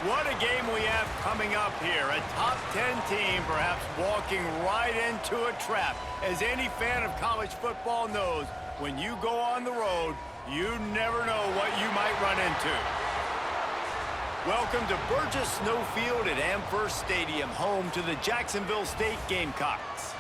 What a game we have coming up here. A top 10 team perhaps walking right into a trap. As any fan of college football knows, when you go on the road, you never know what you might run into. Welcome to Burgess Snowfield at Amherst Stadium, home to the Jacksonville State Gamecocks.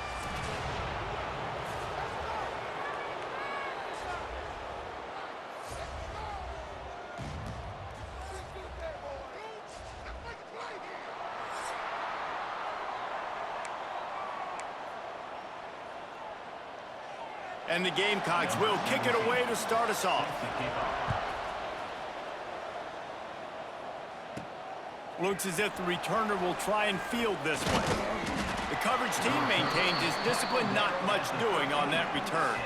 And the Gamecocks will kick it away to start us off. Looks as if the returner will try and field this one. The coverage team maintains its discipline, not much doing on that return.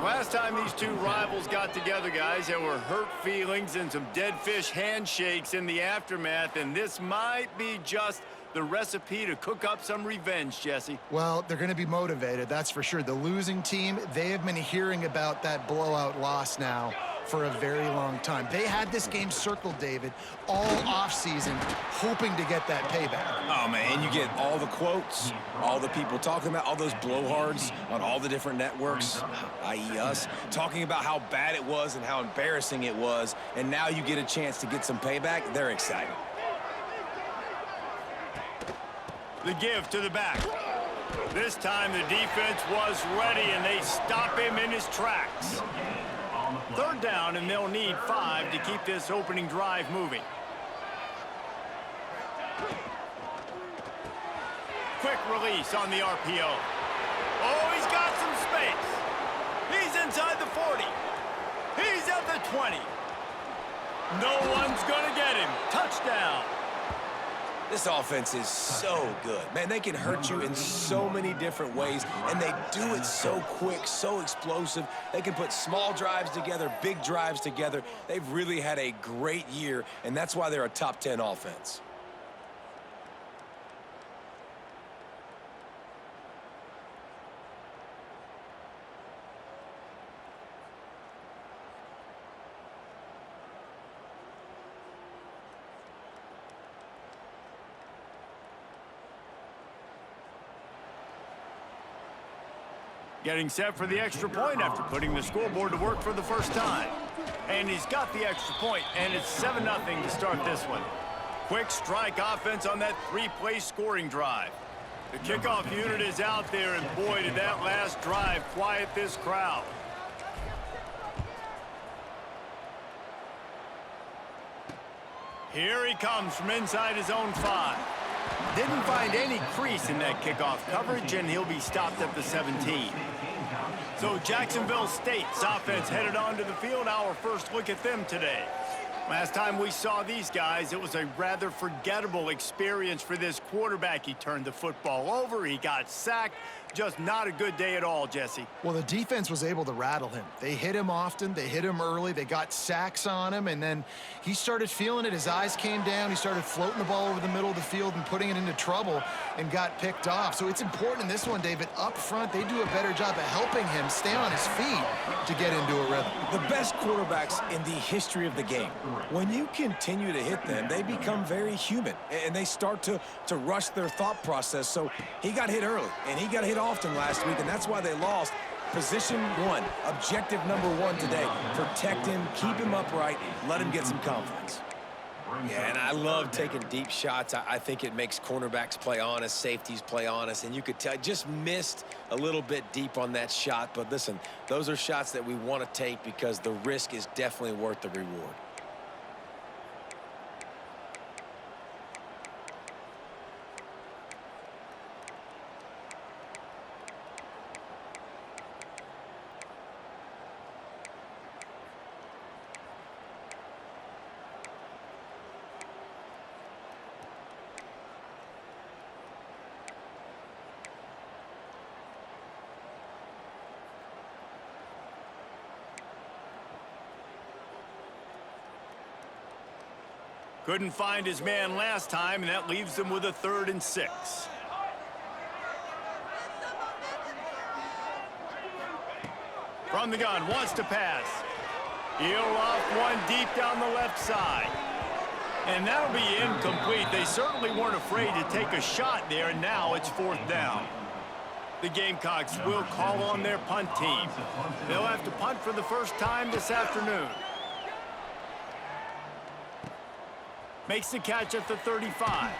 Last time these two rivals got together, guys, there were hurt feelings and some dead fish handshakes in the aftermath, and this might be just the recipe to cook up some revenge, Jesse. Well, they're going to be motivated, that's for sure. The losing team, they have been hearing about that blowout loss now for a very long time. They had this game circled, David, all offseason, hoping to get that payback. Oh, man, you get all the quotes, all the people talking about, all those blowhards on all the different networks, i.e. us, talking about how bad it was and how embarrassing it was, and now you get a chance to get some payback. They're excited. The give to the back. This time the defense was ready, and they stop him in his tracks. Third down, and they'll need 5 to keep this opening drive moving. Quick release on the RPO. Oh, he's got some space. He's inside the 40. He's at the 20. No one's going to get him. Touchdown. This offense is so good. Man, they can hurt you in so many different ways, and they do it so quick, so explosive. They can put small drives together, big drives together. They've really had a great year, and that's why they're a top 10 offense. Getting set for the extra point after putting the scoreboard to work for the first time. And he's got the extra point, and it's 7-0 to start this one. Quick strike offense on that 3-play scoring drive. The kickoff unit is out there, and boy, did that last drive quiet this crowd. Here he comes from inside his own 5. Didn't find any crease in that kickoff coverage, and he'll be stopped at the 17. So Jacksonville State's offense headed onto the field. Our first look at them today. Last time we saw these guys, it was a rather forgettable experience for this quarterback. He turned the football over, he got sacked. Just not a good day at all, Jesse. Well, the defense was able to rattle him. They hit him often, they hit him early, they got sacks on him, and then he started feeling it. His eyes came down, he started floating the ball over the middle of the field and putting it into trouble and got picked off. So it's important in this one, David, up front, they do a better job of helping him stay on his feet to get into a rhythm. The best quarterbacks in the history of the game, when you continue to hit them, they become very human, and they start to rush their thought process. So he got hit early, and he got hit often last week, and that's why they lost. Position 1, objective number 1 today. Protect him, keep him upright, let him get some confidence. Yeah, and I love taking deep shots. I think it makes cornerbacks play honest, safeties play honest, and you could tell just missed a little bit deep on that shot. But listen, those are shots that we want to take because the risk is definitely worth the reward. Couldn't find his man last time, and that leaves him with a 3rd and 6. From the gun, wants to pass. He'll off one deep down the left side. And that'll be incomplete. They certainly weren't afraid to take a shot there, and now it's 4th down. The Gamecocks will call on their punt team. They'll have to punt for the first time this afternoon. Makes the catch at the 35.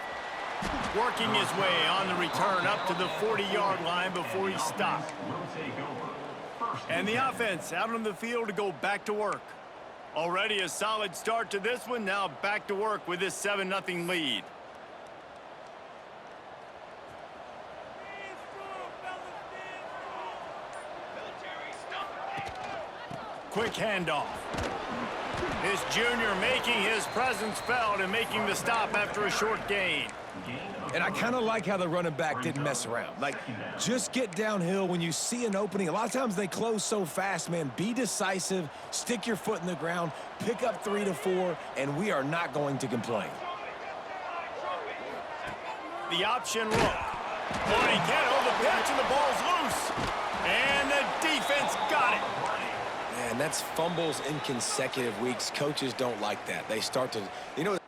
Working his way on the return up to the 40-yard line before he stopped. And the offense out on the field to go back to work. Already a solid start to this one. Now back to work with this 7-0 lead. Quick handoff. This junior making his presence felt and making the stop after a short gain. And I kind of like how the running back didn't mess around. Like, just get downhill when you see an opening. A lot of times they close so fast, man. Be decisive, stick your foot in the ground, pick up 3 to 4, and we are not going to complain. The option look. Oh, he can't hold the pitch, and the ball's loose. And the defense got it. Man, that's fumbles in consecutive weeks. Coaches don't like that. They start to, you know.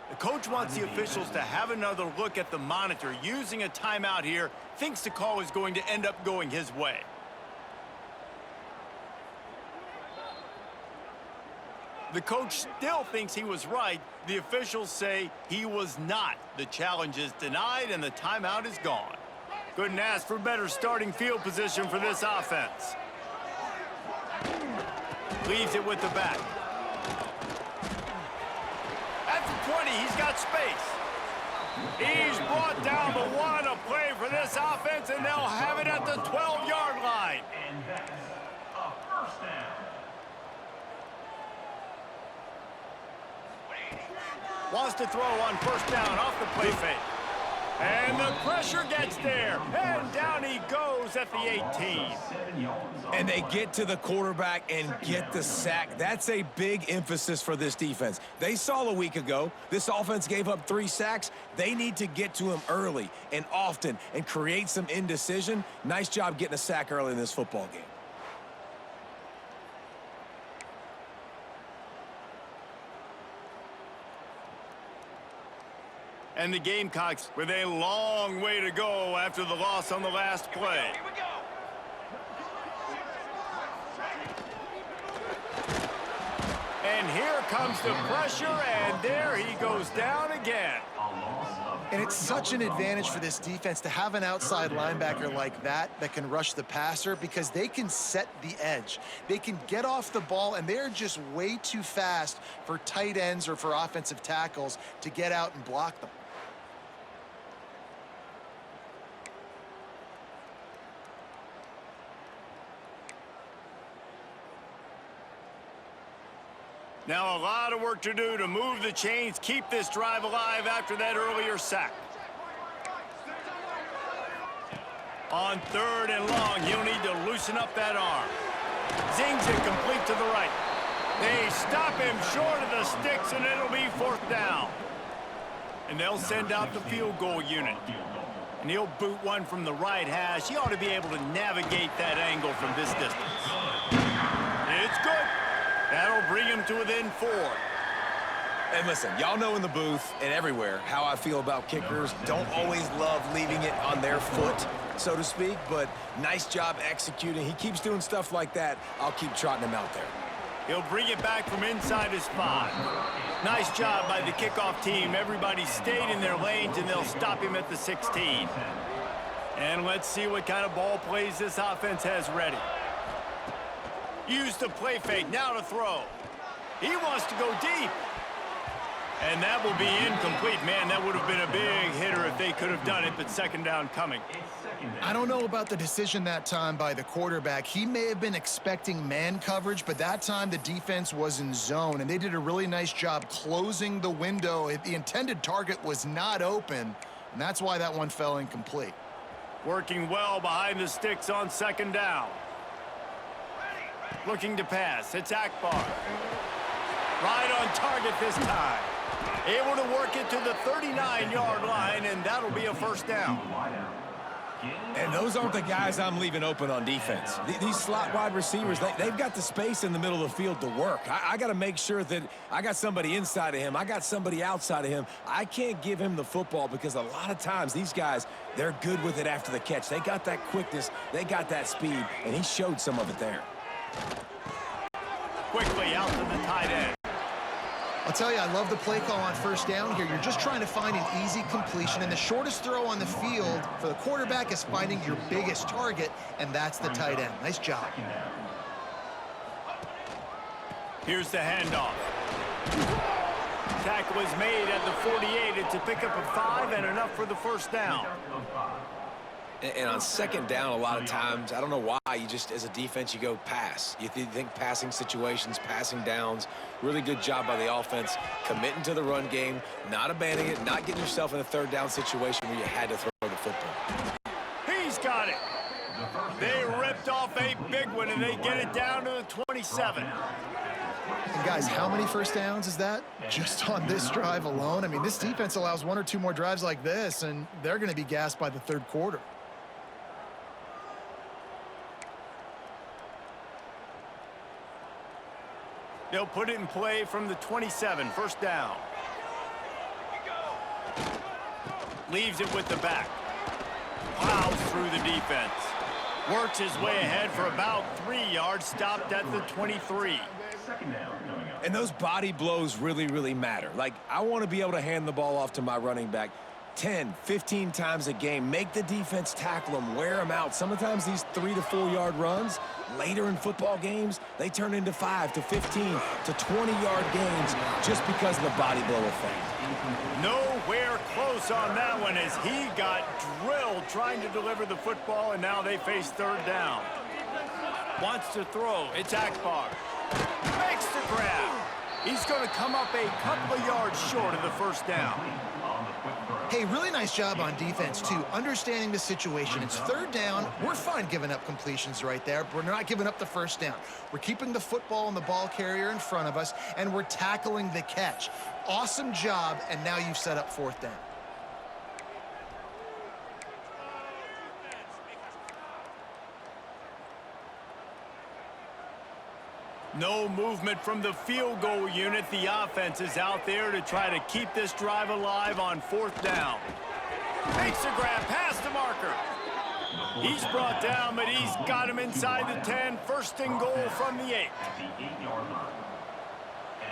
The coach wants the officials to have another look at the monitor. Using a timeout here, thinks the call is going to end up going his way. The coach still thinks he was right. The officials say he was not. The challenge is denied, and the timeout is gone. Couldn't ask for better starting field position for this offense. Leaves it with the back. At the 20, he's got space. He's brought down the one, a play for this offense, and they'll have it at the 12-yard line. And that's a first down. Wants to throw on first down off the play fake. And the pressure gets there. And down he goes at the 18. And they get to the quarterback and get the sack. That's a big emphasis for this defense. They saw a week ago, this offense gave up 3 sacks. They need to get to him early and often and create some indecision. Nice job getting a sack early in this football game. And the Gamecocks with a long way to go after the loss on the last play. And here comes the pressure, and there he goes down again. And it's such an advantage for this defense to have an outside linebacker like that can rush the passer, because they can set the edge. They can get off the ball, and they're just way too fast for tight ends or for offensive tackles to get out and block them. Now a lot of work to do to move the chains, keep this drive alive after that earlier sack. On 3rd and long, he'll need to loosen up that arm. Zings it complete to the right. They stop him short of the sticks, and it'll be 4th down. And they'll send out the field goal unit. And he'll boot one from the right hash. He ought to be able to navigate that angle from this distance. It's good. That'll bring him to within 4. And listen, y'all know in the booth and everywhere how I feel about kickers. Don't always love leaving it on their foot, so to speak, but nice job executing. He keeps doing stuff like that. I'll keep trotting him out there. He'll bring it back from inside his 5. Nice job by the kickoff team. Everybody stayed in their lanes, and they'll stop him at the 16. And let's see what kind of ball plays this offense has ready. Use the play fake, now to throw. He wants to go deep. And that will be incomplete. Man, that would have been a big hitter if they could have done it, but 2nd down coming. I don't know about the decision that time by the quarterback. He may have been expecting man coverage, but that time the defense was in zone, and they did a really nice job closing the window. The intended target was not open, and that's why that one fell incomplete. Working well behind the sticks on 2nd down. Looking to pass. It's Akbar. Right on target this time. Able to work it to the 39-yard line, and that'll be a 1st down. And those aren't the guys I'm leaving open on defense. These slot wide receivers, they've got the space in the middle of the field to work. I got to make sure that I got somebody inside of him. I got somebody outside of him. I can't give him the football because a lot of times these guys, they're good with it after the catch. They got that quickness. They got that speed, and he showed some of it there. Quickly out to the tight end. I'll tell you, I love the play call on first down here. You're just trying to find an easy completion, and the shortest throw on the field for the quarterback is finding your biggest target, and that's the tight end. Nice job. Here's the handoff. Tackle is made at the 48. It's a pickup of 5 and enough for the first down. And on second down, a lot of times, I don't know why, you just, as a defense, you go pass. You think passing situations, passing downs. Really good job by the offense, committing to the run game, not abandoning it, not getting yourself in a third down situation where you had to throw the football. He's got it. They ripped off a big one, and they get it down to the 27. And guys, how many first downs is that? Just on this drive alone? I mean, this defense allows 1 or 2 more drives like this, and they're going to be gassed by the third quarter. They'll put it in play from the 27, first down. Leaves it with the back. Plows through the defense. Works his way ahead for about 3 yards, stopped at the 23. And those body blows really, really matter. Like, I want to be able to hand the ball off to my running back 10, 15 times a game. Make the defense tackle them, wear them out. Sometimes these 3 to 4 yard runs, later in football games, they turn into 5 to 15 to 20 yard gains just because of the body blow effect. Nowhere close on that one as he got drilled trying to deliver the football, and now they face third down. Wants to throw. It's Akbar. Makes the grab. He's going to come up a couple of yards short of the first down. Hey, really nice job on defense, too, understanding the situation. It's third down. We're fine giving up completions right there, but we're not giving up the first down. We're keeping the football and the ball carrier in front of us, and we're tackling the catch. Awesome job, and now you've set up fourth down. No movement from the field goal unit. The offense is out there to try to keep this drive alive on fourth down. Makes a grab past the marker. He's brought down, but he's got him inside the 10. First and goal from the 8. At the 8-yard line.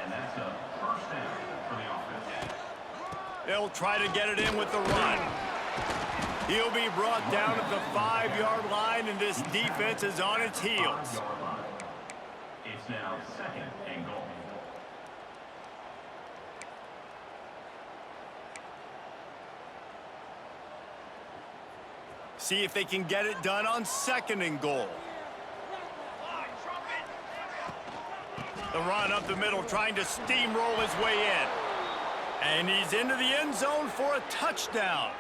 And that's a first down for the offense. They'll try to get it in with the run. He'll be brought down at the 5-yard line, and this defense is on its heels. It's now second and goal. See if they can get it done on second and goal. The run up the middle, trying to steamroll his way in. And he's into the end zone for a touchdown.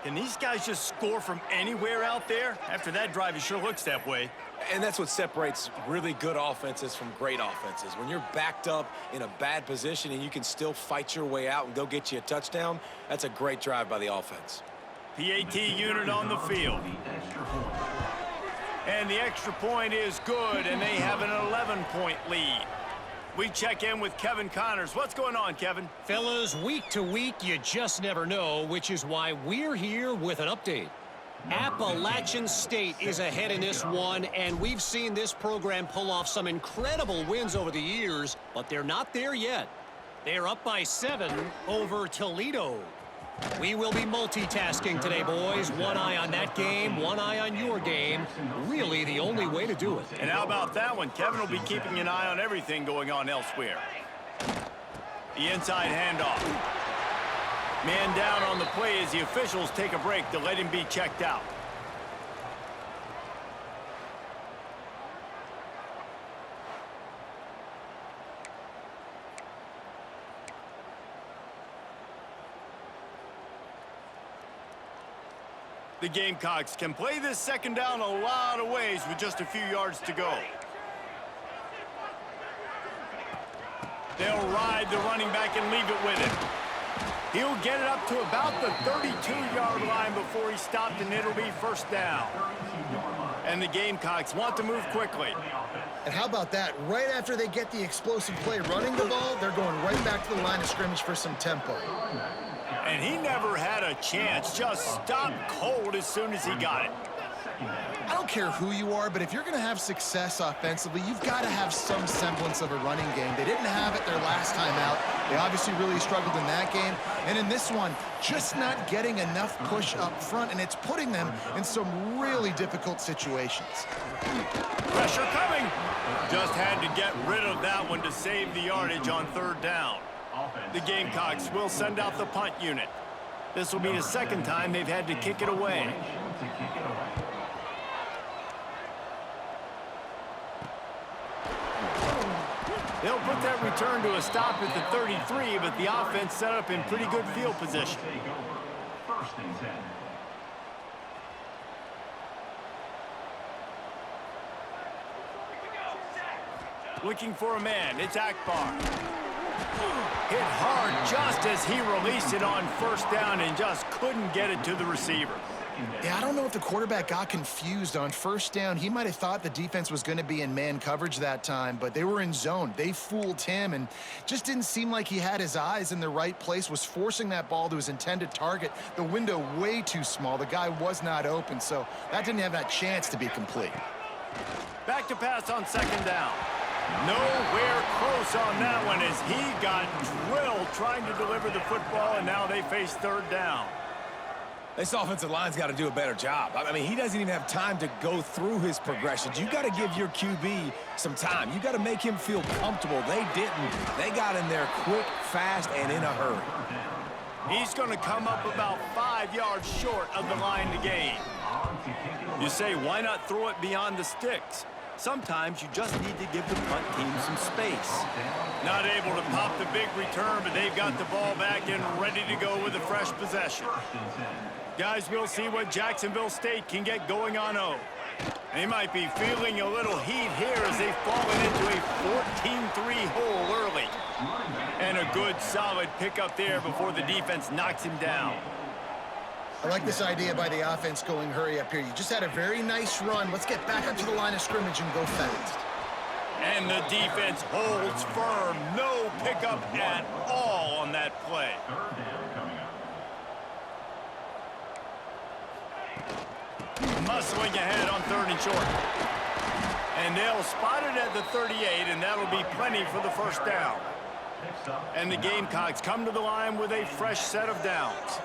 Can these guys just score from anywhere out there? After that drive, it sure looks that way. And that's what separates really good offenses from great offenses. When you're backed up in a bad position and you can still fight your way out and go get you a touchdown, that's a great drive by the offense. PAT unit on the field. And the extra point is good, and they have an 11-point lead. We check in with Kevin Connors. What's going on, Kevin? Fellas, week to week, you just never know, which is why we're here with an update. Appalachian State is ahead in this one, and we've seen this program pull off some incredible wins over the years, but they're not there yet. They're up by 7 over Toledo. We will be multitasking today, boys. One eye on that game, one eye on your game. Really the only way to do it. And how about that one? Kevin will be keeping an eye on everything going on elsewhere. The inside handoff. Man down on the play as the officials take a break to let him be checked out. The Gamecocks can play this second down a lot of ways with just a few yards to go. They'll ride the running back and leave it with him. He'll get it up to about the 32-yard line before he's stopped, and it'll be first down. And the Gamecocks want to move quickly. And how about that? Right after they get the explosive play running the ball, they're going right back to the line of scrimmage for some tempo. And he never had a chance. Just stopped cold as soon as he got it. I don't care who you are, but if you're going to have success offensively, you've got to have some semblance of a running game. They didn't have it their last time out. They obviously really struggled in that game. And in this one, just not getting enough push up front, and it's putting them in some really difficult situations. Pressure coming. Just had to get rid of that one to save the yardage on third down. The Gamecocks will send out the punt unit. This will be the second time they've had to kick it away. They'll put that return to a stop at the 33, but the offense set up in pretty good field position. First and 10. Looking for a man, it's Akbar. Hit hard just as he released it on first down and just couldn't get it to the receiver. Yeah, I don't know if the quarterback got confused on first down. He might have thought the defense was going to be in man coverage that time, but they were in zone. They fooled him and just didn't seem like he had his eyes in the right place, was forcing that ball to his intended target. The window way too small. The guy was not open, so that didn't have that chance to be complete. Back to pass on second down. Nowhere close on that one as he got drilled trying to deliver the football, and now they face third down. This offensive line's got to do a better job. I mean, he doesn't even have time to go through his progressions. You got to give your QB some time. You got to make him feel comfortable. They didn't. They got in there quick, fast, and in a hurry. He's going to come up about 5 yards short of the line to gain. You say, why not throw it beyond the sticks? Sometimes you just need to give the punt team some space. Not able to pop the big return, but they've got the ball back and ready to go with a fresh possession. Guys, we'll see what Jacksonville State can get going on O. They might be feeling a little heat here as they've fallen into a 14-3 hole early. And a good, solid pickup there before the defense knocks him down. I like this idea by the offense going hurry up here. You just had a very nice run. Let's get back up to the line of scrimmage and go fast. And the defense holds firm. No pickup at all on that play. Third down coming up. Muscling ahead on third and short. And they'll spot it at the 38, and that'll be plenty for the first down. And the Gamecocks come to the line with a fresh set of downs.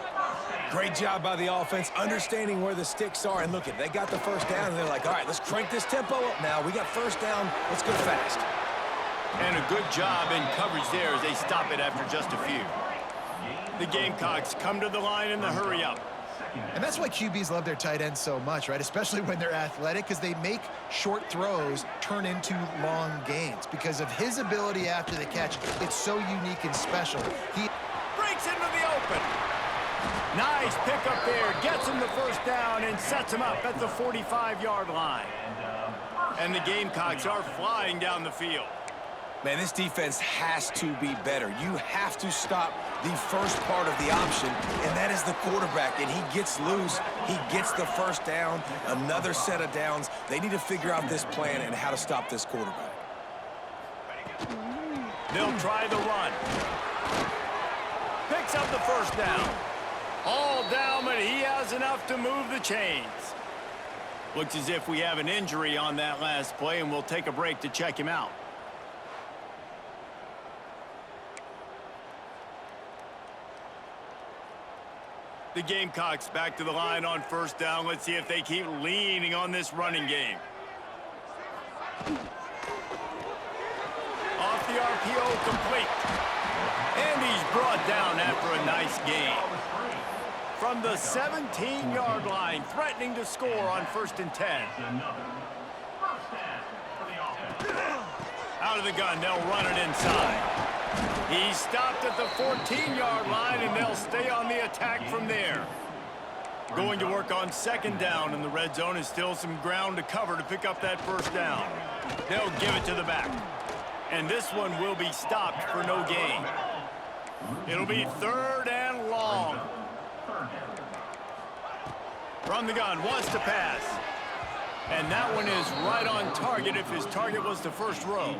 Great job by the offense, understanding where the sticks are. And look, they got the first down, and they're like, all right, let's crank this tempo up now. We got first down. Let's go fast. And a good job in coverage there as they stop it after just a few. The Gamecocks come to the line in the hurry up. And that's why QBs love their tight ends so much, right? Especially when they're athletic, because they make short throws turn into long gains. Because of his ability after the catch, it's so unique and special. He Breaks into the open. Nice pickup there. Gets him the first down and sets him up at the 45-yard line. And the Gamecocks are flying down the field. Man, this defense has to be better. You have to stop the first part of the option, and that is the quarterback. And he gets loose. He gets the first down, another set of downs. They need to figure out this plan and how to stop this quarterback. They'll try the run. Picks up the first down. All down, but he has enough to move the chains. Looks as if we have an injury on that last play, and we'll take a break to check him out. The Gamecocks back to the line on first down. Let's see if they keep leaning on this running game. Off the RPO, complete. And he's brought down after a nice gain. From the 17-yard line, threatening to score on first and 10. Out of the gun, they'll run it inside. He stopped at the 14-yard line, and they'll stay on the attack from there. Going to work on second down, and the red zone is still some ground to cover to pick up that first down. They'll give it to the back. And this one will be stopped for no gain. It'll be third and From the gun, wants to pass. And that one is right on target if his target was the first row.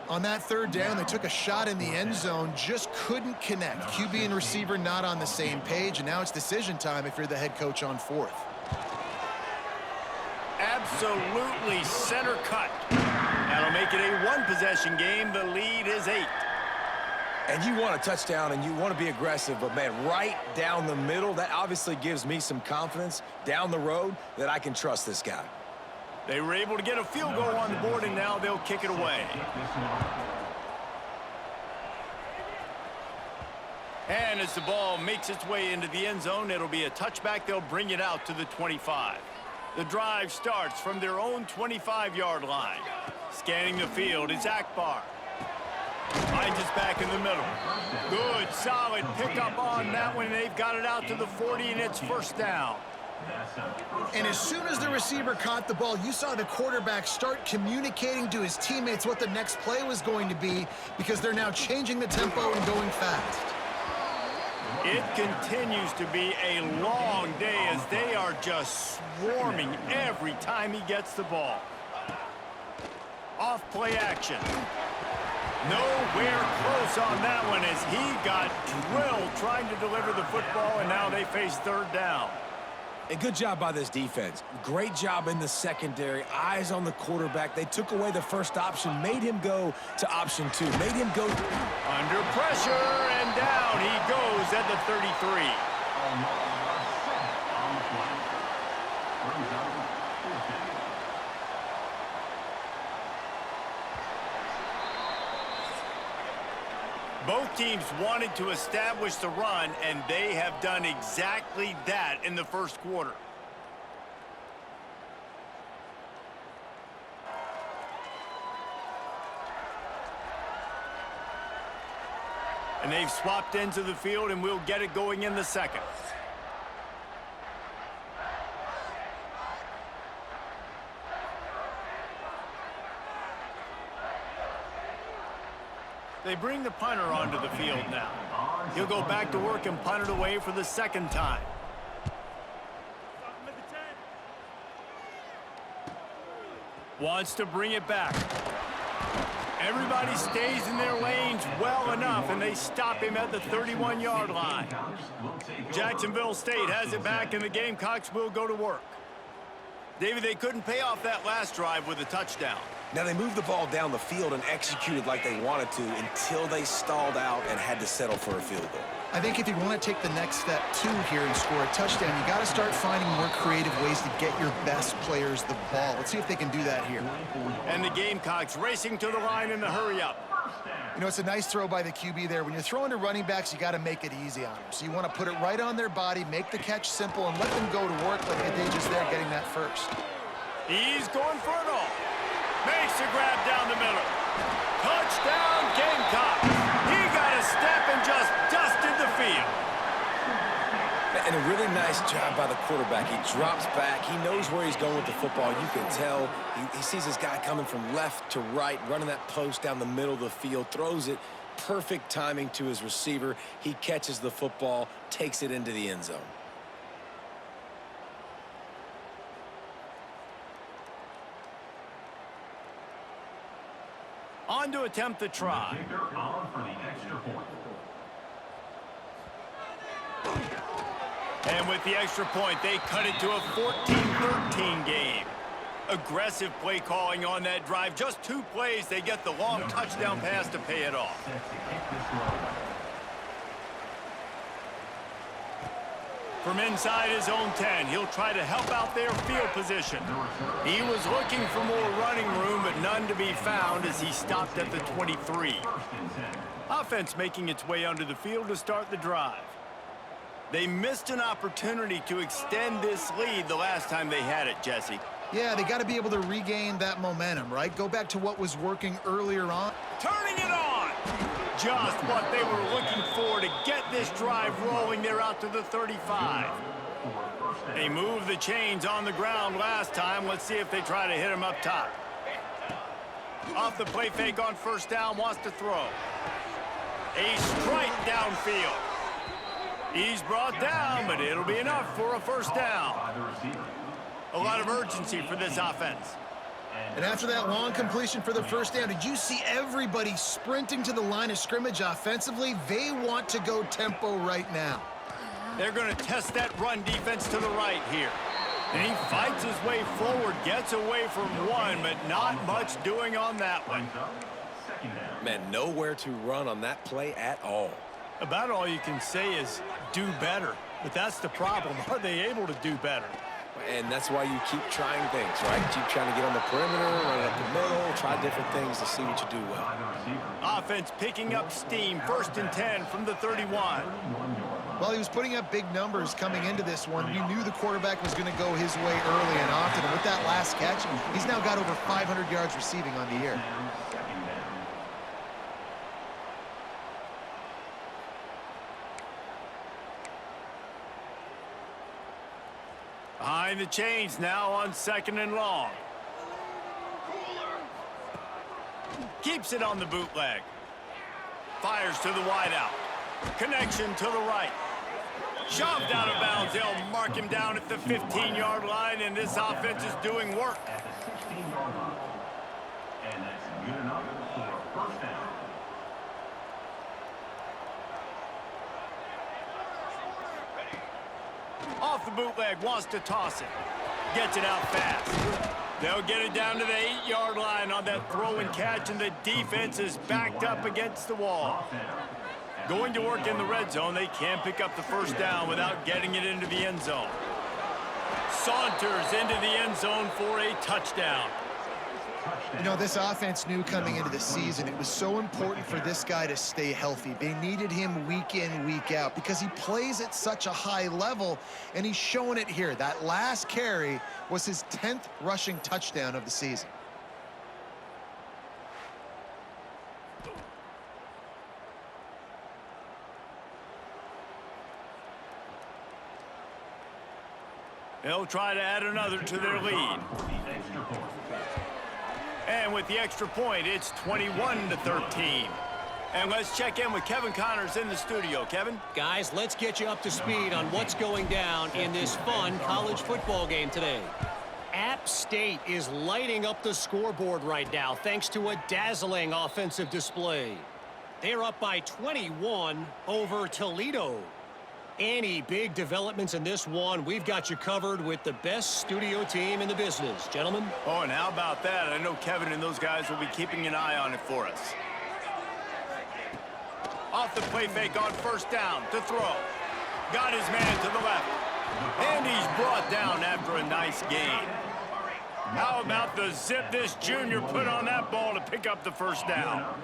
On that third down, they took a shot in the end zone, just couldn't connect. QB and receiver not on the same page, and now it's decision time if you're the head coach on fourth. Absolutely center cut. That'll make it a one-possession game. The lead is 8. And you want a touchdown and you want to be aggressive, but, man, right down the middle, that obviously gives me some confidence down the road that I can trust this guy. They were able to get a field goal on the board, and now they'll kick it away. And as the ball makes its way into the end zone, it'll be a touchback. They'll bring it out to the 25. The drive starts from their own 25-yard line. Scanning the field is Akbar. Finds us back in the middle. Good, solid pickup on that one. They've got it out to the 40, and it's first down. And as soon as the receiver caught the ball, you saw the quarterback start communicating to his teammates what the next play was going to be, because they're now changing the tempo and going fast. It continues to be a long day as they are just swarming every time he gets the ball. Off play action. Nowhere close on that one as he got drilled trying to deliver the football, and now they face third down. A good job by this defense. Great job in the secondary. Eyes on the quarterback. They took away the first option, made him go to option 2, made him go. Under pressure, and down he goes at the 33. Both teams wanted to establish the run, and they have done exactly that in the first quarter. And they've swapped ends of the field, and we'll get it going in the second. They bring the punter onto the field now. He'll go back to work and punt it away for the second time. Wants to bring it back. Everybody stays in their lanes well enough, and they stop him at the 31-yard line. Jacksonville State has it back, and the Gamecocks will go to work. David, they couldn't pay off that last drive with a touchdown. Now, they moved the ball down the field and executed like they wanted to until they stalled out and had to settle for a field goal. I think if you want to take the next step, too, here and score a touchdown, you got to start finding more creative ways to get your best players the ball. Let's see if they can do that here. And the Gamecocks racing to the line in the hurry-up. You know, it's a nice throw by the QB there. When you're throwing to running backs, you got to make it easy on them. So you want to put it right on their body, make the catch simple, and let them go to work like they did just there getting that first. He's going for it all. Makes a grab down the middle. Touchdown, Gamecocks. He got a step and just dusted the field. And a really nice job by the quarterback. He drops back. He knows where he's going with the football. You can tell he sees this guy coming from left to right, running that post down the middle of the field, throws it. Perfect timing to his receiver. He catches the football, takes it into the end zone. On to attempt the try. And with the extra point, they cut it to a 14-13 game. Aggressive play calling on that drive. Just 2 plays, they get the long touchdown pass to pay it off. From inside his own 10, he'll try to help out their field position. He was looking for more running room, but none to be found as he stopped at the 23. Offense making its way onto the field to start the drive. They missed an opportunity to extend this lead the last time they had it, Jesse. Yeah, they got to be able to regain that momentum, right? Go back to what was working earlier on. Turning it on! Just what they were looking for to get this drive rolling. They're out to the 35. They moved the chains on the ground last time. Let's see if they try to hit him up top. Off the play fake on first down, wants to throw. A strike downfield. He's brought down, but it'll be enough for a first down. A lot of urgency for this offense. And after that long completion for the first down, did you see everybody sprinting to the line of scrimmage offensively? They want to go tempo right now. They're going to test that run defense to the right here. And he fights his way forward, gets away from one, but not much doing on that one. Man, nowhere to run on that play at all. About all you can say is do better. But that's the problem. Are they able to do better? And that's why you keep trying things, right? Keep trying to get on the perimeter, run up the middle, try different things to see what you do well. Offense picking up steam, 1st and 10 from the 31. Well, he was putting up big numbers coming into this one. You knew the quarterback was going to go his way early and often. And with that last catch, he's now got over 500 yards receiving on the year. Behind the chains now on 2nd and long. Keeps it on the bootleg. Fires to the wideout. Connection to the right. Shoved out of bounds. They'll mark him down at the 15-yard line, and this offense is doing work. At the 16-yard line. And that's good enough for a first down. Off the bootleg, wants to toss it. Gets it out fast. They'll get it down to the 8-yard line on that throw and catch, and the defense is backed up against the wall. Going to work in the red zone, they can't pick up the first down without getting it into the end zone. Saunters into the end zone for a touchdown. You know, this offense knew coming into the season it was so important for this guy to stay healthy. They needed him week in, week out because he plays at such a high level, and he's showing it here. That last carry was his 10th rushing touchdown of the season. They'll try to add another to their lead. And with the extra point, it's 21-13. And let's check in with Kevin Connors in the studio. Kevin? Guys, let's get you up to speed on what's going down in this fun college football game today. App State is lighting up the scoreboard right now thanks to a dazzling offensive display. They're up by 21 over Toledo. Any big developments in this one, we've got you covered with the best studio team in the business. Gentlemen? Oh, and how about that? I know Kevin and those guys will be keeping an eye on it for us. Off the play fake on first down to throw. Got his man to the left. And he's brought down after a nice gain. How about the zip this junior put on that ball to pick up the first down?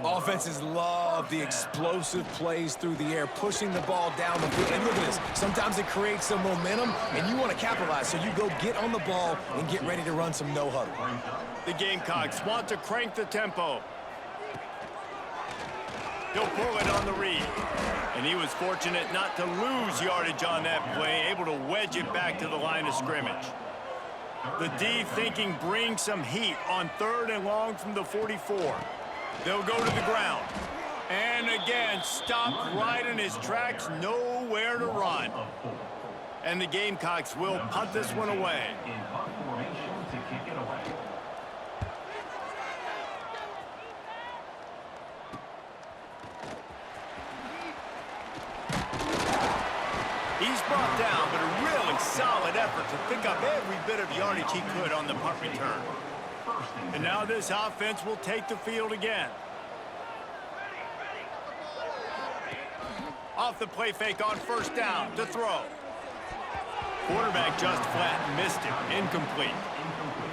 Offenses love the explosive plays through the air, pushing the ball down the field. And look at this. Sometimes it creates some momentum, and you want to capitalize. So you go get on the ball and get ready to run some no-huddle. The Gamecocks want to crank the tempo. He'll pull it on the read. And he was fortunate not to lose yardage on that play, able to wedge it back to the line of scrimmage. The D thinking bring some heat on 3rd and long from the 44. They'll go to the ground. And again, stopped right in his tracks, nowhere to run. And the Gamecocks will punt this one away. In punt formation to kick it away. He's brought down, but a really solid effort to pick up every bit of yardage he could on the punt return. And now this offense will take the field again. Off the play fake on first down to throw. Quarterback just flat missed it. Incomplete.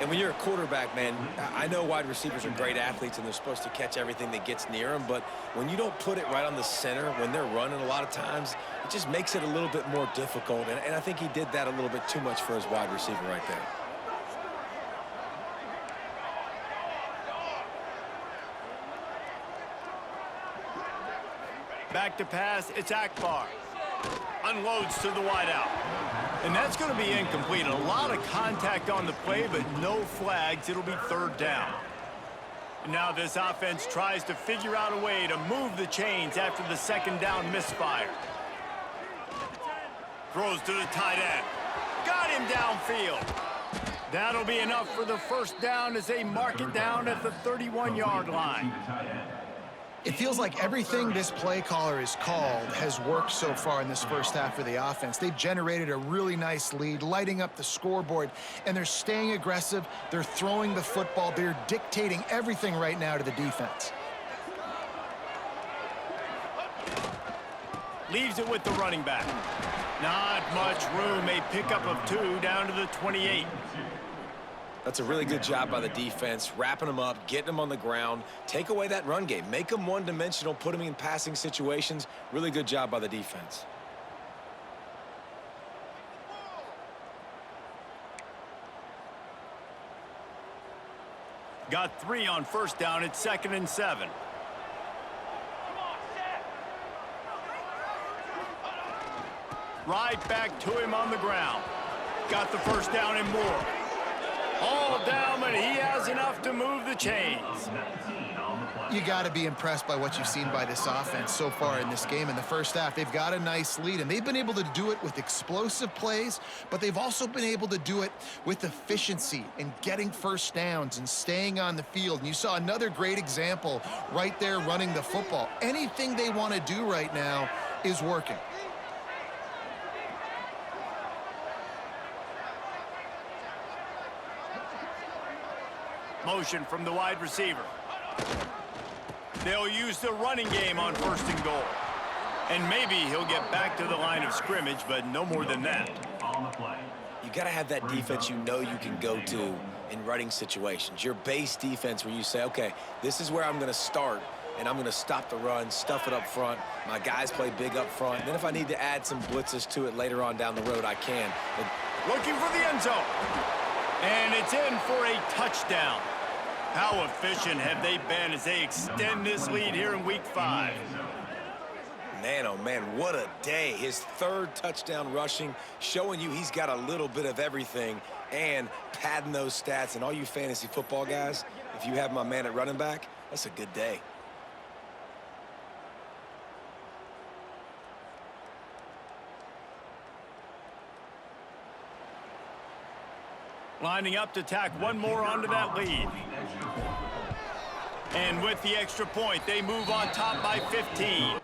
And when you're a quarterback, man, I know wide receivers are great athletes and they're supposed to catch everything that gets near them, but when you don't put it right on the center, when they're running a lot of times, it just makes it a little bit more difficult. And I think he did that a little bit too much for his wide receiver right there. Back to pass, it's Akbar. Unloads to the wideout. And that's going to be incomplete. A lot of contact on the play, but no flags. It'll be 3rd down. And now this offense tries to figure out a way to move the chains after the 2nd down misfire. Throws to the tight end. Got him downfield. That'll be enough for the first down as they mark it down at the 31-yard line. It feels like everything this play caller has called has worked so far in this first half for the offense. They've generated a really nice lead, lighting up the scoreboard, and they're staying aggressive. They're throwing the football. They're dictating everything right now to the defense. Leaves it with the running back. Not much room. A pickup of 2 down to the 28. That's a really good job by the defense, wrapping them up, getting them on the ground. Take away that run game. Make them one-dimensional, put them in passing situations. Really good job by the defense. Got 3 on first down. It's 2nd and 7. Right back to him on the ground. Got the first down and more. All down, but he has enough to move the chains. You got to be impressed by what you've seen by this offense so far in this game. In the first half, they've got a nice lead, and they've been able to do it with explosive plays, but they've also been able to do it with efficiency and getting first downs and staying on the field. And you saw another great example right there running the football. Anything they want to do right now is working. Motion from the wide receiver. They'll use the running game on 1st and goal. And maybe he'll get back to the line of scrimmage, but no more than that. You got to have that defense you know you can go to in running situations. Your base defense where you say, okay, this is where I'm going to start, and I'm going to stop the run, stuff it up front. My guys play big up front. And then if I need to add some blitzes to it later on down the road, I can. Looking for the end zone. And it's in for a touchdown. How efficient have they been as they extend this lead here in Week 5? Man, oh man, what a day. His 3rd touchdown rushing, showing you he's got a little bit of everything and padding those stats. And all you fantasy football guys, if you have my man at running back, that's a good day. Lining up to tack one more onto that lead. And with the extra point, they move on top by 15.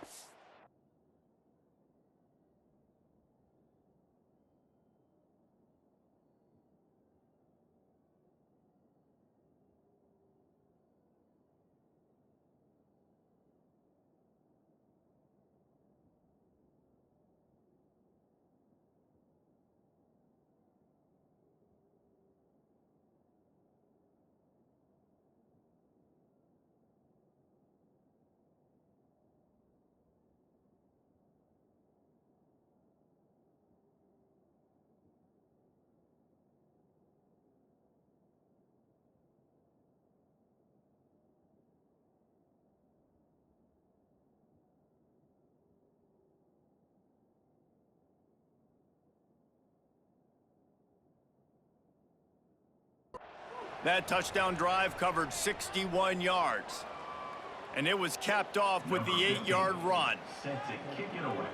That touchdown drive covered 61 yards. And it was capped off with the 8-yard run. Set to kick it away.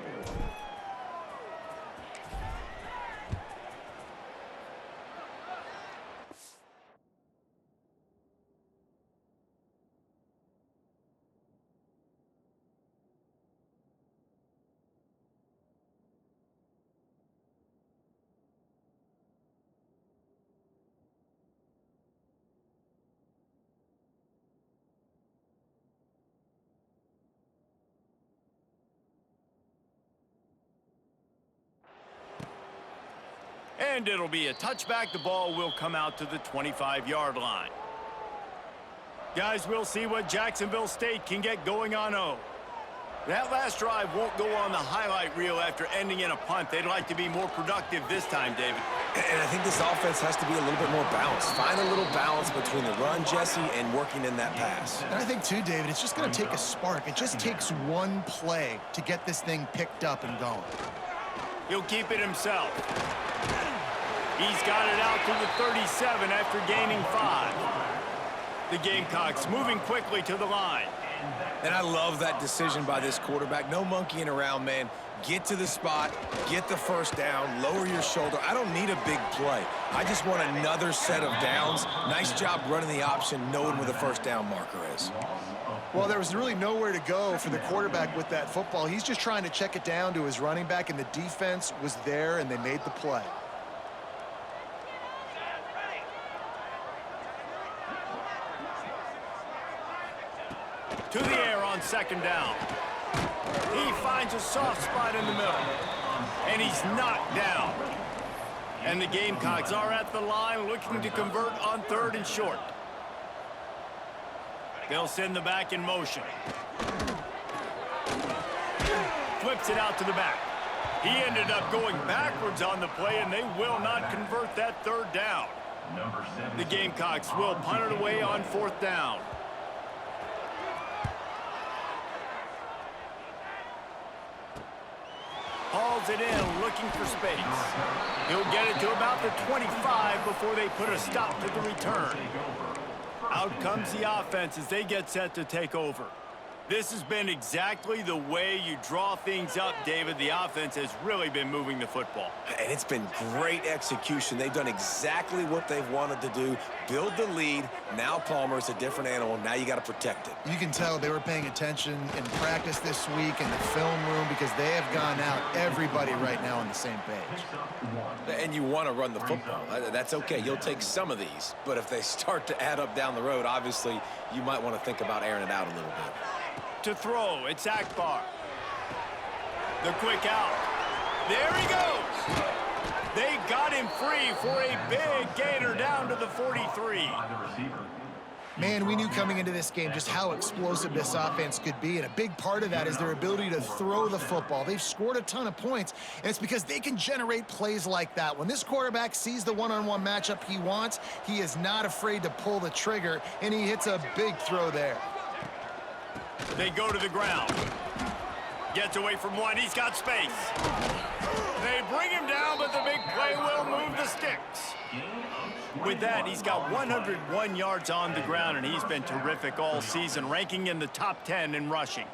And it'll be a touchback. The ball will come out to the 25-yard line. Guys, we'll see what Jacksonville State can get going on O. That last drive won't go on the highlight reel after ending in a punt. They'd like to be more productive this time, David. And I think this offense has to be a little bit more balanced. Find a little balance between the run, Jesse, and working in that pass. And I think, too, David, it's just going to take a spark. It just takes one play to get this thing picked up and going. He'll keep it himself. He's got it out to the 37 after gaining 5. The Gamecocks moving quickly to the line. And I love that decision by this quarterback. No monkeying around, man. Get to the spot, get the first down, lower your shoulder. I don't need a big play. I just want another set of downs. Nice job running the option, knowing where the first down marker is. Well, there was really nowhere to go for the quarterback with that football. He's just trying to check it down to his running back, and the defense was there, and they made the play. To the air on second down. He finds a soft spot in the middle, and he's knocked down. And the Gamecocks are at the line looking to convert on 3rd and short. They'll send the back in motion. Flips it out to the back. He ended up going backwards on the play, and they will not convert that 3rd down. The Gamecocks will punt it away on 4th down. Hauls it in, looking for space. He'll get it to about the 25 before they put a stop to the return. Out comes the offense as they get set to take over. This has been exactly the way you draw things up, David. The offense has really been moving the football. And it's been great execution. They've done exactly what they've wanted to do. Build the lead. Now Palmer's a different animal. Now you got to protect it. You can tell they were paying attention in practice this week in the film room because they have gone out, everybody right now on the same page. And you want to run the football. That's okay. You'll take some of these. But if they start to add up down the road, obviously you might want to think about airing it out a little bit. To throw, it's Akbar. The quick out. There he goes. They got him free for a big gainer down to the 43. Man, we knew coming into this game just how explosive this offense could be, and a big part of that is their ability to throw the football. They've scored a ton of points, and it's because they can generate plays like that. When this quarterback sees the one-on-one matchup he wants, he is not afraid to pull the trigger, and he hits a big throw there. They go to the ground. Gets away from one. He's got space. They bring him down, but the big play will move the sticks. With that, he's got 101 yards on the ground, and he's been terrific all season, ranking in the top 10 in rushing.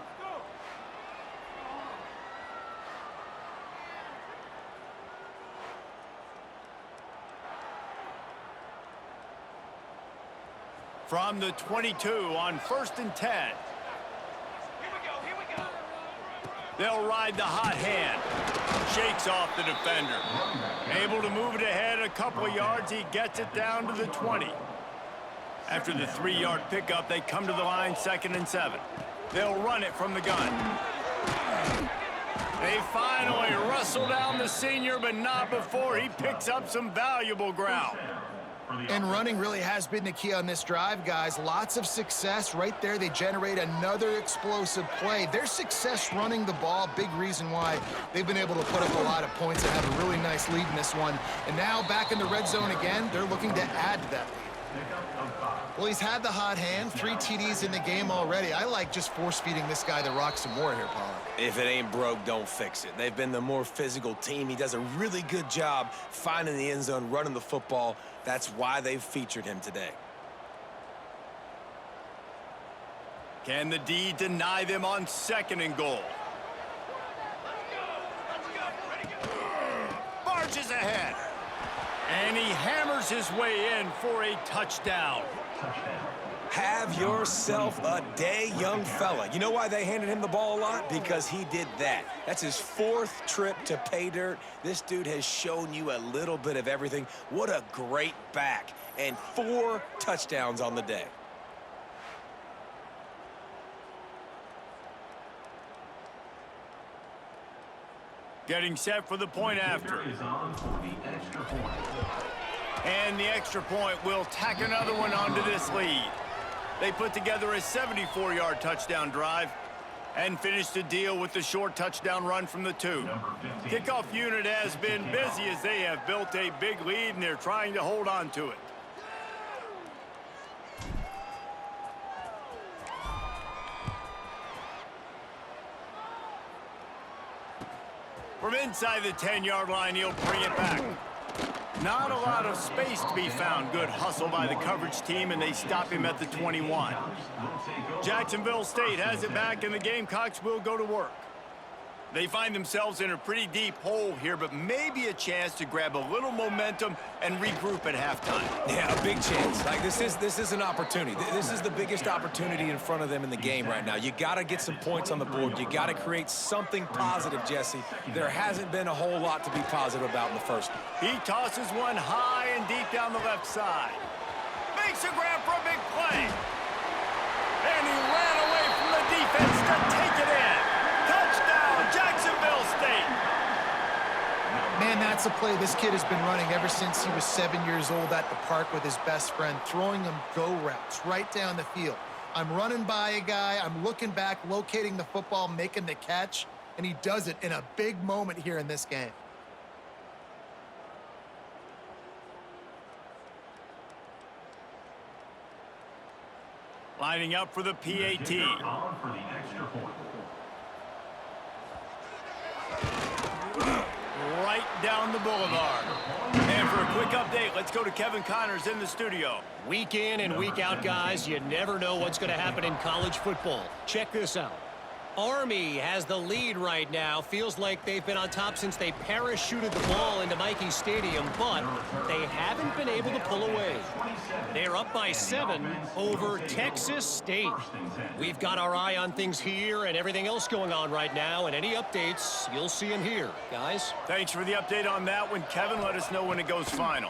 From the 22 on 1st and 10. They'll ride the hot hand. Shakes off the defender. Able to move it ahead a couple of yards. He gets it down to the 20. After the 3-yard pickup, they come to the line 2nd and 7. They'll run it from the gun. They finally wrestle down the senior, but not before he picks up some valuable ground. And running really has been the key on this drive, guys. Lots of success right there. They generate another explosive play. Their success running the ball, big reason why they've been able to put up a lot of points and have a really nice lead in this one. And now back in the red zone again, they're looking to add to that lead. Well, he's had the hot hand, 3 TDs in the game already. I like just force-feeding this guy to rock some more here, Pollard. If it ain't broke, don't fix it. They've been the more physical team. He does a really good job finding the end zone, running the football. That's why they've featured him today. Can the D deny them on 2nd and goal? Barges ahead. And he hammers his way in for a touchdown. Have yourself a day, young fella. You know why they handed him the ball a lot? Because he did that. That's his 4th trip to pay dirt. This dude has shown you a little bit of everything. What a great back. And 4 touchdowns on the day. Getting set for the point after. And the extra point will tack another one onto this lead. They put together a 74-yard touchdown drive and finished the deal with the short touchdown run from the 2. Kickoff unit has been busy as they have built a big lead, and they're trying to hold on to it. From inside the 10-yard line, he'll bring it back. Not a lot of space to be found. Good hustle by the coverage team, and they stop him at the 21. Jacksonville State has it back, and the Gamecocks will go to work. They find themselves in a pretty deep hole here, but maybe a chance to grab a little momentum and regroup at halftime. Yeah, a big chance. Like, this is an opportunity. This is the biggest opportunity in front of them in the game right now. You got to get some points on the board. You got to create something positive, Jesse. There hasn't been a whole lot to be positive about in the first. He tosses one high and deep down the left side. Makes a grab for a big play. And he ran away from the defense to take it in. Touchdown, Jacksonville State. Man, that's a play this kid has been running ever since he was 7 years old at the park with his best friend, throwing him go routes right down the field. I'm running by a guy, I'm looking back, locating the football, making the catch, and he does it in a big moment here in this game. Lining up for the PAT. On for the extra point. Right down the boulevard. And for a quick update, let's go to Kevin Connors in the studio. Week in and week out, guys, you never know what's going to happen in college football. Check this out. Army has the lead right now. Feels like they've been on top since they parachuted the ball into Michie Stadium, but they haven't been able to pull away. They're up by 7 over Texas State. We've got our eye on things here and everything else going on right now, and any updates, you'll see them here. Guys? Thanks for the update on that one, Kevin. Let us know when it goes final.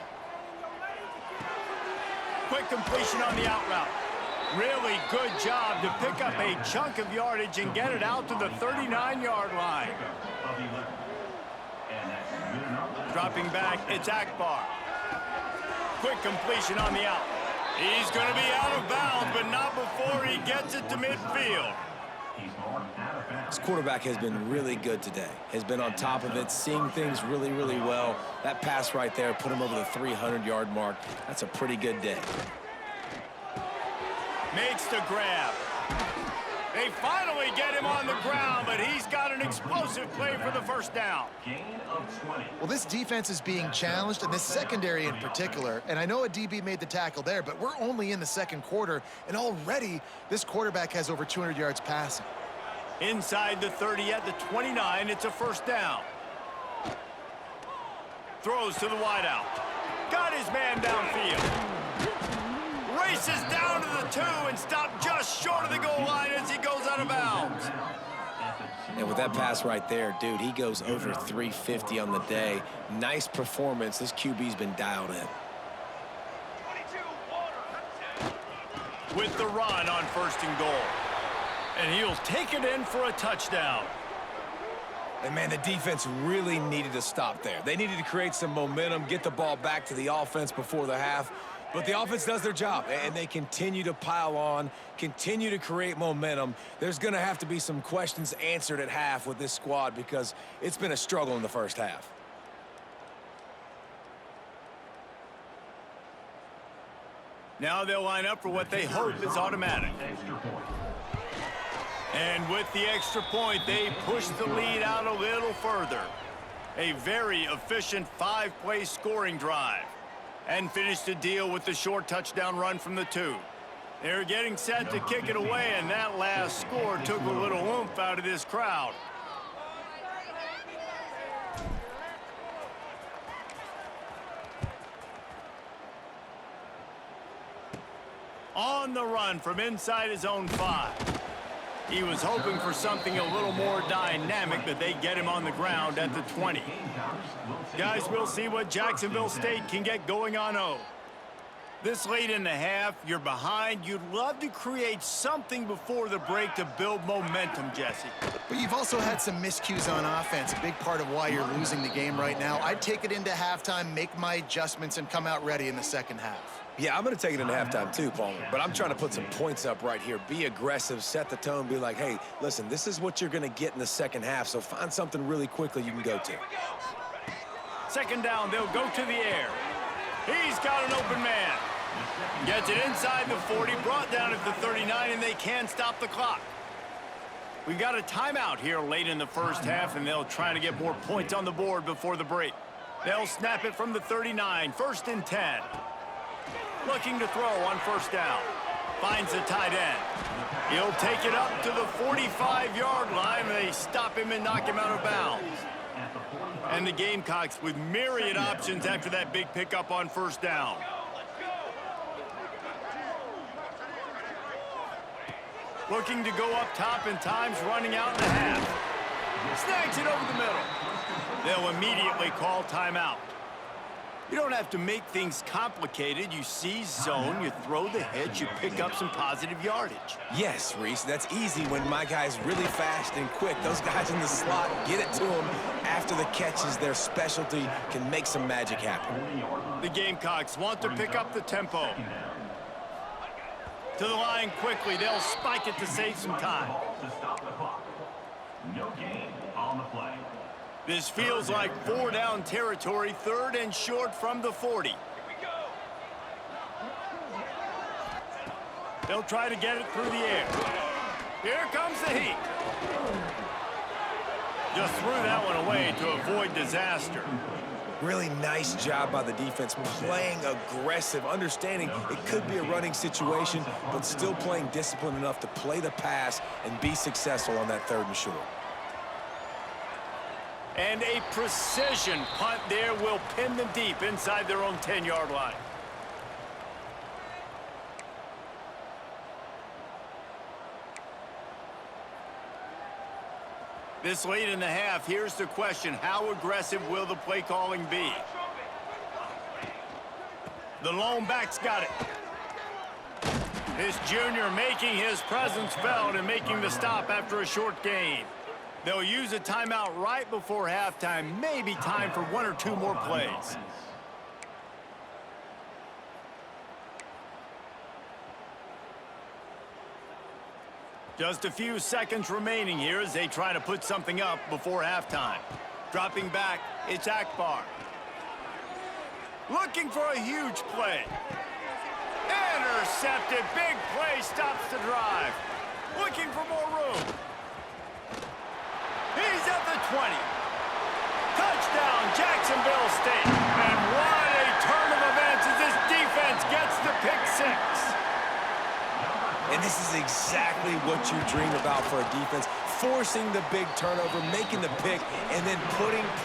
Quick completion on the out route. Really good job to pick up a chunk of yardage and get it out to the 39-yard line. Dropping back, it's Akbar. Quick completion on the out. He's going to be out of bounds, but not before he gets it to midfield. This quarterback has been really good today. Has been on top of it, seeing things really, really well. That pass right there put him over the 300-yard mark. That's a pretty good day. Makes the grab. They finally get him on the ground, but he's got an explosive play for the first down. Gain of 20. Well, this defense is being challenged, and this secondary in particular. And I know a DB made the tackle there, but we're only in the second quarter, and already this quarterback has over 200 yards passing. Inside the 30 at the 29, it's a first down. Throws to the wideout. Got his man downfield. Races down to the 2 and stopped just short of the goal line as he goes out of bounds. And with that pass right there, dude, he goes over 350 on the day. Nice performance. This QB's been dialed in. With the run on 1st and goal. And he'll take it in for a touchdown. And, man, the defense really needed to stop there. They needed to create some momentum, get the ball back to the offense before the half. But the offense does their job, and they continue to pile on, continue to create momentum. There's going to have to be some questions answered at half with this squad because it's been a struggle in the first half. Now they'll line up for what they hope is automatic. And with the extra point, they push the lead out a little further. A very efficient 5-play scoring drive. And finish the deal with the short touchdown run from the 2. They're getting set to kick it away, and that last score took a little oomph out of this crowd. On the run from inside his own 5. He was hoping for something a little more dynamic, but they get him on the ground at the 20. Guys, we'll see what Jacksonville State can get going on O. This late in the half, you're behind. You'd love to create something before the break to build momentum, Jesse. But you've also had some miscues on offense, a big part of why you're losing the game right now. I'd take it into halftime, make my adjustments, and come out ready in the second half. Yeah, I'm going to take it into halftime too, Palmer. But I'm trying to put some points up right here. Be aggressive, set the tone, be like, hey, listen, this is what you're going to get in the second half, so find something really quickly you can go to. Second down, they'll go to the air. He's got an open man. Gets it inside the 40, brought down at the 39, and they can't stop the clock. We've got a timeout here late in the first half, and they'll try to get more points on the board before the break. They'll snap it from the 39, 1st and 10. Looking to throw on 1st down. Finds the tight end. He'll take it up to the 45-yard line, and they stop him and knock him out of bounds. And the Gamecocks with myriad options after that big pickup on 1st down. Looking to go up top, and time's running out in the half. Snags it over the middle. They'll immediately call timeout. You don't have to make things complicated. You seize zone, you throw the hitch, you pick up some positive yardage. Yes, Reese, that's easy when my guy's really fast and quick. Those guys in the slot get it to them after the catch is their specialty, can make some magic happen. The Gamecocks want to pick up the tempo. To the line quickly. They'll spike it to save some time. To stop the clock. No gain on the play. This feels like 4-down territory, 3rd and short from the 40. They'll try to get it through the air. Here comes the heat. Just threw that one away to avoid disaster. Really nice job by the defense, playing aggressive, understanding it could be a running situation, but still playing disciplined enough to play the pass and be successful on that 3rd and short. And a precision punt there will pin them deep inside their own 10-yard line. This late in the half, here's the question: how aggressive will the play calling be? The lone back's got it. This junior making his presence felt and making the stop after a short gain. They'll use a timeout right before halftime. Maybe time for 1 or 2 more plays. Just a few seconds remaining here as they try to put something up before halftime. Dropping back, it's Akbar. Looking for a huge play. Intercepted. Big play stops the drive. Looking for more room. He's at the 20. Touchdown, Jacksonville State. And what a turn of events as this defense gets the pick 6. And this is exactly what you dream about for a defense, forcing the big turnover, making the pick, and then putting points